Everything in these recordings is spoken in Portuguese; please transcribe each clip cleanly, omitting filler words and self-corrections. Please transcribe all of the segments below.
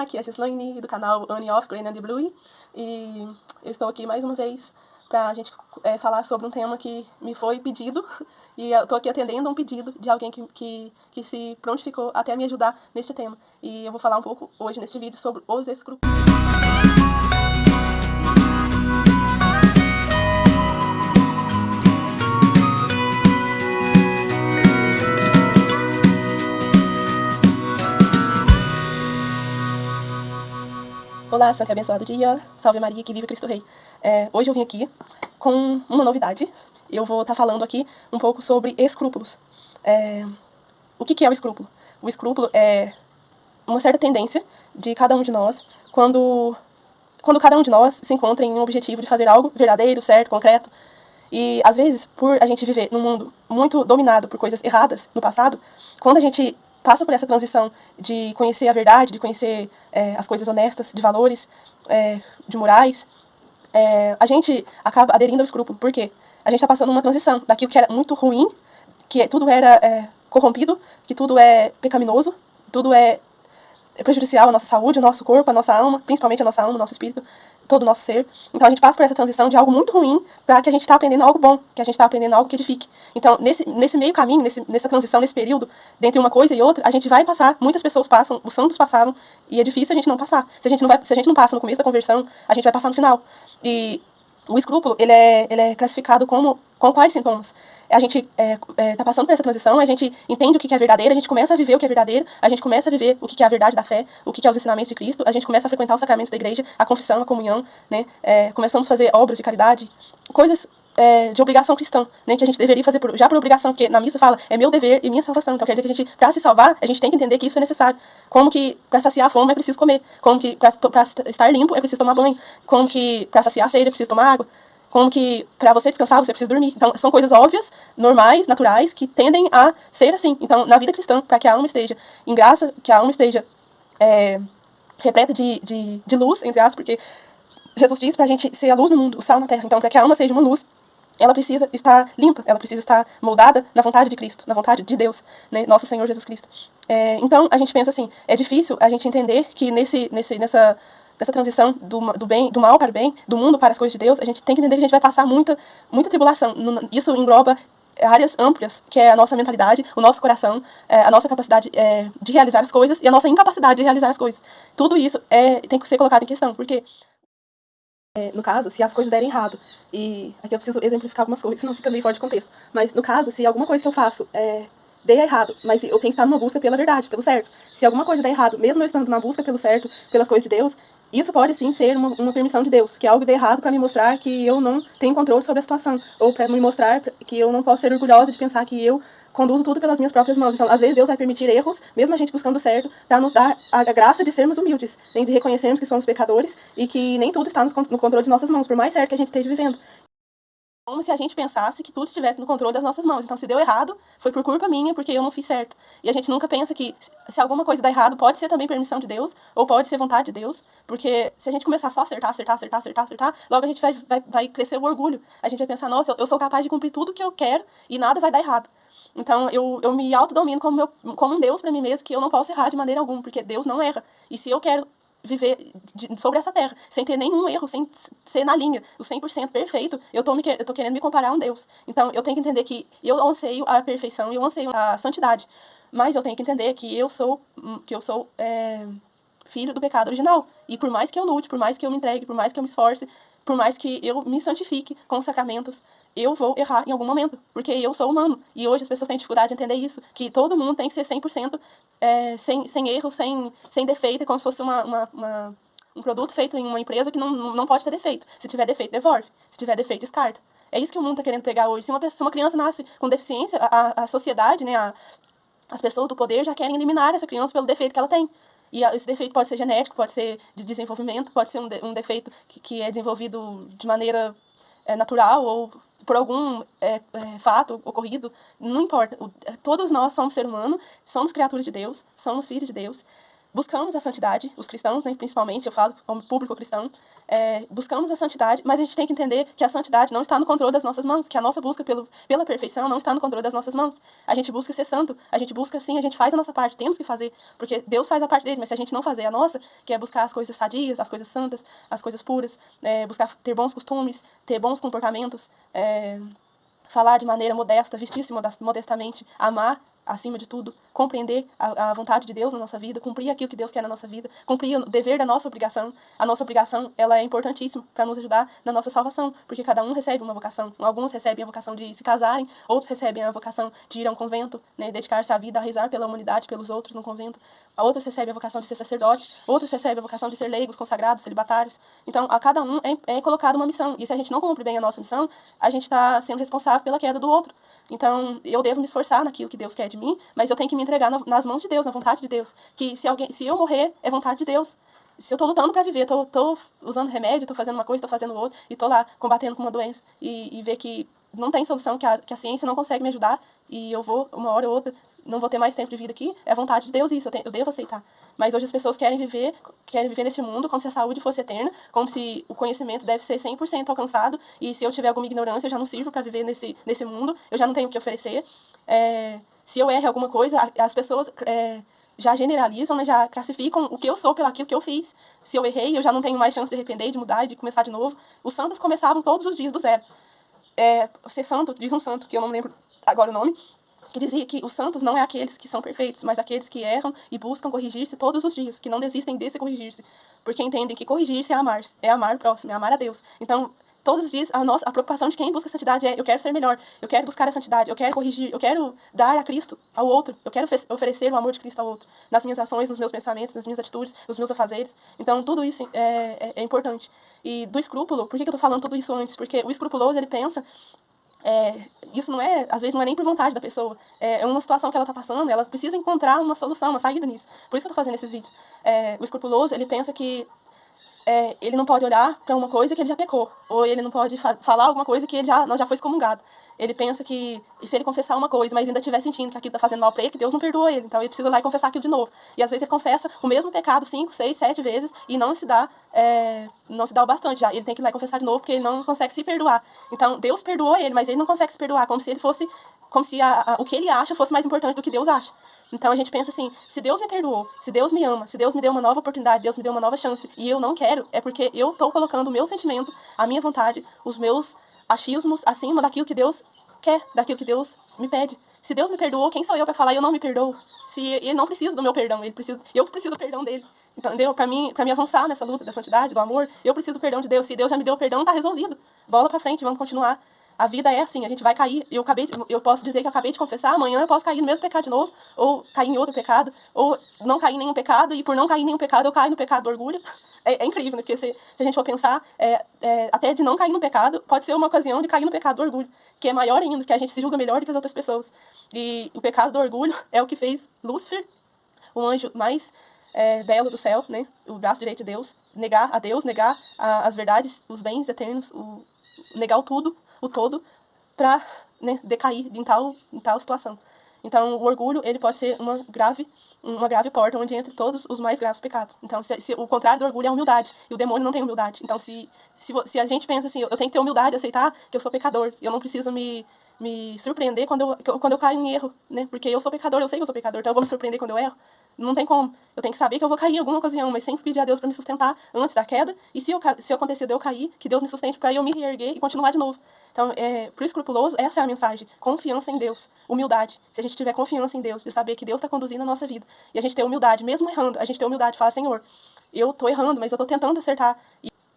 aqui é a Gislaine do canal Annie of Green and Blue e eu estou aqui mais uma vez para a gente falar sobre um tema que me foi pedido e eu estou aqui atendendo um pedido de alguém que se prontificou até a me ajudar neste tema. E eu vou falar um pouco hoje neste vídeo sobre os escrúpulos. Olá, santo e abençoado dia, salve Maria, que vive Cristo Rei. Hoje eu vim aqui com uma novidade. Eu vou estar falando aqui um pouco sobre escrúpulos. O que é o escrúpulo? O escrúpulo é uma certa tendência de cada um de nós quando cada um de nós se encontra em um objetivo de fazer algo verdadeiro, certo, concreto. E às vezes, por a gente viver num mundo muito dominado por coisas erradas no passado, quando a gente passa por essa transição de conhecer a verdade, de conhecer as coisas honestas, de valores, de morais, a gente acaba aderindo ao escrúpulo. Por quê? A gente está passando uma transição daquilo que era muito ruim, que tudo era corrompido, que tudo é pecaminoso, tudo é prejudicial à nossa saúde, ao nosso corpo, à nossa alma, principalmente a nossa alma, o nosso espírito, todo o nosso ser. Então a gente passa por essa transição de algo muito ruim para que a gente está aprendendo algo bom, que a gente está aprendendo algo que edifique. Então nesse meio caminho, nessa transição, nesse período, dentre uma coisa e outra, a gente vai passar, muitas pessoas passam, os santos passaram, e é difícil a gente não passar. Se a gente não passa no começo da conversão, a gente vai passar no final. E o escrúpulo, ele é classificado com quais sintomas? A gente tá passando por essa transição, a gente entende o que é verdadeiro, a gente começa a viver o que é verdadeiro, a gente começa a viver o que é a verdade da fé, o que é os ensinamentos de Cristo, a gente começa a frequentar os sacramentos da igreja, a confissão, a comunhão, né? Começamos a fazer obras de caridade, coisas de obrigação cristã, né? Que a gente deveria fazer já por obrigação, porque na missa fala, é meu dever e minha salvação. Então quer dizer que a gente, para se salvar, a gente tem que entender que isso é necessário. Como que para saciar a fome é preciso comer, como que para estar limpo é preciso tomar banho, como que para saciar a sede é preciso tomar água, como que para você descansar você precisa dormir. Então são coisas óbvias, normais, naturais, que tendem a ser assim. Então na vida cristã, para que a alma esteja em graça, que a alma esteja repleta de luz, entre aspas, porque Jesus diz para a gente ser a luz no mundo, o sal na terra. Então para que a alma seja uma luz, ela precisa estar limpa, ela precisa estar moldada na vontade de Cristo, na vontade de Deus, né? Nosso Senhor Jesus Cristo. Então a gente pensa assim, é difícil a gente entender que nessa transição do mal para o bem, do mundo para as coisas de Deus, a gente tem que entender que a gente vai passar muita tribulação. Isso engloba áreas amplas, que é a nossa mentalidade, o nosso coração, a nossa capacidade de realizar as coisas e a nossa incapacidade de realizar as coisas. Tudo isso tem que ser colocado em questão, porque no caso, se as coisas derem errado, e aqui eu preciso exemplificar algumas coisas, senão fica meio fora de contexto, mas no caso, se alguma coisa que eu faço dê errado, mas eu tenho que estar numa busca pela verdade, pelo certo. Se alguma coisa der errado, mesmo eu estando na busca pelo certo, pelas coisas de Deus, isso pode sim ser uma permissão de Deus, que algo dê errado para me mostrar que eu não tenho controle sobre a situação, ou para me mostrar que eu não posso ser orgulhosa de pensar que eu conduzo tudo pelas minhas próprias mãos. Então, às vezes, Deus vai permitir erros, mesmo a gente buscando o certo, para nos dar a graça de sermos humildes, de reconhecermos que somos pecadores e que nem tudo está no controle de nossas mãos, por mais certo que a gente esteja vivendo. Como se a gente pensasse que tudo estivesse no controle das nossas mãos. Então, se deu errado, foi por culpa minha, porque eu não fiz certo. E a gente nunca pensa que se alguma coisa dá errado, pode ser também permissão de Deus, ou pode ser vontade de Deus, porque se a gente começar só a acertar, logo a gente vai crescer o orgulho. A gente vai pensar, nossa, eu sou capaz de cumprir tudo que eu quero e nada vai dar errado. Então, eu me autodomino como um Deus para mim mesmo, que eu não posso errar de maneira alguma, porque Deus não erra. E se eu quero viver sobre essa terra, sem ter nenhum erro, sem ser na linha, o 100% perfeito, eu tô querendo me comparar a um Deus. Então, eu tenho que entender que eu anseio a perfeição, eu anseio a santidade, mas eu tenho que entender que eu sou filho do pecado original. E por mais que eu lute, por mais que eu me entregue, por mais que eu me esforce, por mais que eu me santifique com os sacramentos, eu vou errar em algum momento, porque eu sou humano. E hoje as pessoas têm dificuldade de entender isso, que todo mundo tem que ser 100% sem erro, sem defeito, é como se fosse um produto feito em uma empresa que não pode ter defeito. Se tiver defeito, devolve. Se tiver defeito, descarta. É isso que o mundo está querendo pegar hoje. Se uma criança nasce com deficiência, a sociedade, né, as pessoas do poder já querem eliminar essa criança pelo defeito que ela tem. E esse defeito pode ser genético, pode ser de desenvolvimento, pode ser um defeito que é desenvolvido de maneira natural ou por algum fato ocorrido, não importa. Todos nós somos seres humanos, somos criaturas de Deus, somos filhos de Deus, buscamos a santidade, os cristãos, né, principalmente, eu falo como público cristão, buscamos a santidade, mas a gente tem que entender que a santidade não está no controle das nossas mãos, que a nossa busca pela perfeição não está no controle das nossas mãos. A gente busca ser santo, a gente busca sim, a gente faz a nossa parte, temos que fazer, porque Deus faz a parte dele, mas se a gente não fazer a nossa, que é buscar as coisas sadias, as coisas santas, as coisas puras, buscar ter bons costumes, ter bons comportamentos, falar de maneira modesta, vestir-se modestamente, amar acima de tudo, compreender a vontade de Deus na nossa vida, cumprir aquilo que Deus quer na nossa vida, cumprir o dever da nossa obrigação. A nossa obrigação, ela é importantíssima para nos ajudar na nossa salvação, porque cada um recebe uma vocação. Alguns recebem a vocação de se casarem, outros recebem a vocação de ir a um convento, né, dedicar-se à vida, a rezar pela humanidade, pelos outros no convento. Outros recebem a vocação de ser sacerdote, outros recebem a vocação de ser leigos, consagrados, celibatários. Então, a cada um é colocada uma missão, e se a gente não cumpre bem a nossa missão, a gente está sendo responsável pela queda do outro. Então, eu devo me esforçar naquilo que Deus quer de mim, mas eu tenho que me entregar nas mãos de Deus, na vontade de Deus. Que se eu morrer, é vontade de Deus. Se eu tô lutando para viver, tô usando remédio, tô fazendo uma coisa, tô fazendo outra, e tô lá combatendo com uma doença, e ver que não tem solução, que a ciência não consegue me ajudar, e eu vou, uma hora ou outra, não vou ter mais tempo de vida aqui, é a vontade de Deus isso, eu devo aceitar. Mas hoje as pessoas querem viver nesse mundo como se a saúde fosse eterna, como se o conhecimento deve ser 100% alcançado, e se eu tiver alguma ignorância, eu já não sirvo para viver nesse mundo, eu já não tenho o que oferecer. Se eu erro alguma coisa, as pessoas já generalizam, né, já classificam o que eu sou pelo aquilo que eu fiz. Se eu errei, eu já não tenho mais chance de arrepender, de mudar, de começar de novo. Os santos começavam todos os dias do zero. Ser santo, diz um santo, que eu não lembro agora o nome, que dizia que os santos não é aqueles que são perfeitos, mas aqueles que erram e buscam corrigir-se todos os dias, que não desistem de se corrigir-se, porque entendem que corrigir-se é amar o próximo, é amar a Deus. Então, todos os dias, a preocupação de quem busca a santidade eu quero ser melhor, eu quero buscar a santidade, eu quero corrigir, eu quero dar a Cristo ao outro, eu quero oferecer o amor de Cristo ao outro, nas minhas ações, nos meus pensamentos, nas minhas atitudes, nos meus afazeres. Então, tudo isso é importante. E do escrúpulo, por que eu tô falando tudo isso antes? Porque o escrupuloso, ele pensa... isso não é, às vezes não é nem por vontade da pessoa, é uma situação que ela está passando, ela precisa encontrar uma solução, uma saída nisso. Por isso que eu tô fazendo esses vídeos. O escrupuloso, ele pensa que ele não pode olhar para uma coisa que ele já pecou, ou ele não pode falar alguma coisa que ele já foi excomungado. Ele pensa que, se ele confessar uma coisa, mas ainda estiver sentindo que aquilo está fazendo mal para ele, que Deus não perdoa ele, então ele precisa ir lá e confessar aquilo de novo. E às vezes ele confessa o mesmo pecado 5, 6, 7 vezes e não se dá o bastante já. Ele tem que ir lá e confessar de novo porque ele não consegue se perdoar. Então Deus perdoou ele, mas ele não consegue se perdoar, como se ele fosse, como se o que ele acha fosse mais importante do que Deus acha. Então a gente pensa assim, se Deus me perdoou, se Deus me ama, se Deus me deu uma nova oportunidade, Deus me deu uma nova chance, e eu não quero, é porque eu estou colocando o meu sentimento, a minha vontade, os meus achismos acima daquilo que Deus quer, daquilo que Deus me pede. Se Deus me perdoou, quem sou eu para falar eu não me perdoo? Se ele não precisa do meu perdão, eu que preciso do perdão dele. Entendeu? Para mim avançar nessa luta da santidade, do amor, eu preciso do perdão de Deus. Se Deus já me deu o perdão, tá resolvido. Bola para frente, vamos continuar. A vida é assim, a gente vai cair. Eu posso dizer que eu acabei de confessar, amanhã eu posso cair no mesmo pecado de novo, ou cair em outro pecado, ou não cair em nenhum pecado, e por não cair em nenhum pecado, eu caio no pecado do orgulho. É incrível, né? Porque se a gente for pensar, até de não cair no pecado, pode ser uma ocasião de cair no pecado do orgulho, que é maior ainda, que a gente se julga melhor do que as outras pessoas. E o pecado do orgulho é o que fez Lúcifer, o anjo mais belo do céu, né? O braço direito de Deus, negar a Deus, negar as verdades, os bens eternos, negar o tudo, o todo, para, né, decair em tal situação. Então, o orgulho, ele pode ser uma grave porta onde entra todos os mais graves pecados. Então, se o contrário do orgulho é a humildade, e o demônio não tem humildade. Então, se a gente pensa assim, eu tenho que ter humildade, aceitar que eu sou pecador, eu não preciso me surpreender quando eu caio em erro, né? Porque eu sou pecador, eu sei que eu sou pecador, então eu vou me surpreender quando eu erro. Não tem como. Eu tenho que saber que eu vou cair em alguma ocasião, mas sempre pedir a Deus para me sustentar antes da queda. E se acontecer de eu cair, que Deus me sustente para eu me reerguer e continuar de novo. Então, pro escrupuloso, essa é a mensagem. Confiança em Deus. Humildade. Se a gente tiver confiança em Deus, de saber que Deus está conduzindo a nossa vida. E a gente ter humildade, mesmo errando, a gente ter humildade, falar, Senhor, eu tô errando, mas eu tô tentando acertar.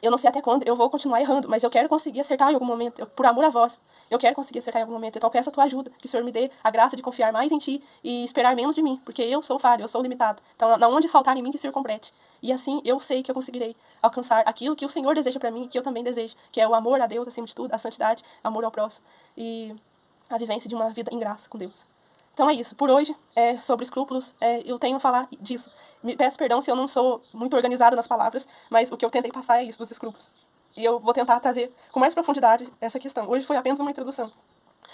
Eu não sei até quando eu vou continuar errando, mas eu quero conseguir acertar em algum momento, por amor a vós. Eu quero conseguir acertar em algum momento. Então peço a tua ajuda, que o Senhor me dê a graça de confiar mais em ti e esperar menos de mim, porque eu sou falho, eu sou limitado. Então, na onde faltar em mim, que o Senhor complete. E assim eu sei que eu conseguirei alcançar aquilo que o Senhor deseja para mim e que eu também desejo, que é o amor a Deus acima de tudo, a santidade, amor ao próximo e a vivência de uma vida em graça com Deus. Então é isso. Por hoje, sobre escrúpulos, eu tenho a falar disso. Me peço perdão se eu não sou muito organizada nas palavras, mas o que eu tentei passar é isso, dos escrúpulos. E eu vou tentar trazer com mais profundidade essa questão. Hoje foi apenas uma introdução.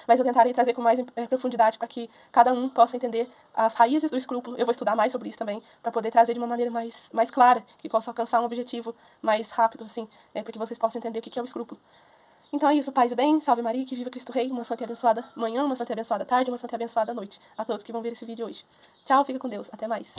Mas eu tentarei trazer com mais profundidade para que cada um possa entender as raízes do escrúpulo. Eu vou estudar mais sobre isso também, para poder trazer de uma maneira mais clara, que possa alcançar um objetivo mais rápido, assim, para que vocês possam entender o que é o escrúpulo. Então é isso, paz e bem, salve Maria, que viva Cristo Rei, uma santa e abençoada manhã, uma santa e abençoada tarde, uma santa e abençoada noite a todos que vão ver esse vídeo hoje. Tchau, fica com Deus, até mais.